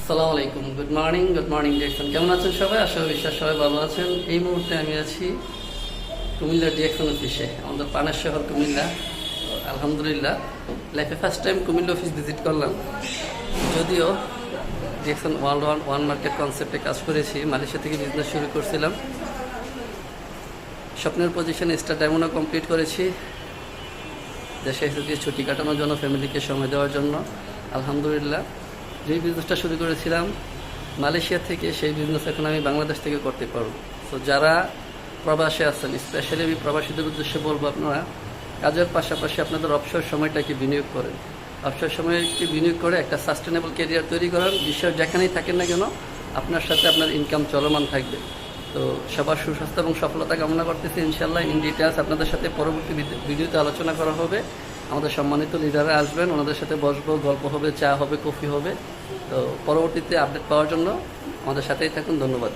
আসসালামু আলাইকুম, good morning direction. কেমন আছেন সবাই? আশা বিশ্বাস সবাই ভালো আছেন। এই মুহূর্তে আমি আছি কুমিল্লা ডিরেকশন অফিসে, আমাদের পানের শহর কুমিল্লা। আলহামদুলিল্লাহ, লাইফে first time Comilla office visit করলাম। যদিও ডিরেকশন ওয়ান মার্কেট কনসেপ্টে কাজ করেছি, মালয়েশিয়া থেকে বিজনেস শুরু করছিলাম। স্বপ্নের পজিশনে স্টার ডায়মন্ডও কমপ্লিট করেছি, দেশে এসেছি ছুটি কাটানোর জন্য, ফ্যামিলিকে সময় দেওয়ার জন্য। আলহামদুলিল্লাহ, যেই বিজনেসটা শুরু করেছিলাম মালয়েশিয়া থেকে, সেই বিজনেস এখন আমি বাংলাদেশ থেকে করতে পারবো। তো যারা প্রবাসে আছেন, স্পেশালি আমি প্রবাসীদের উদ্দেশ্যে বলবো, আপনারা কাজের পাশাপাশি আপনাদের অবসর সময়টাকে বিনিয়োগ করেন। অবসর সময়কে বিনিয়োগ করে একটা সাস্টেনেবল ক্যারিয়ার তৈরি করার বিষয় যেখানেই থাকেন না কেন, আপনার সাথে আপনার ইনকাম চলমান থাকবে। তো সবার সুস্বাস্থ্য এবং সফলতা কামনা করতেছি। ইনশাল্লাহ ইন ডিটেলস আপনাদের সাথে পরবর্তী ভিডিওতে আলোচনা করা হবে। আমাদের সম্মানিত লিডাররা আসবেন, ওনাদের সাথে বসবো, গল্প হবে, চা হবে, কফি হবে। তো পরবর্তীতে আপডেট পাওয়ার জন্য আমাদের সাথেই থাকুন। ধন্যবাদ।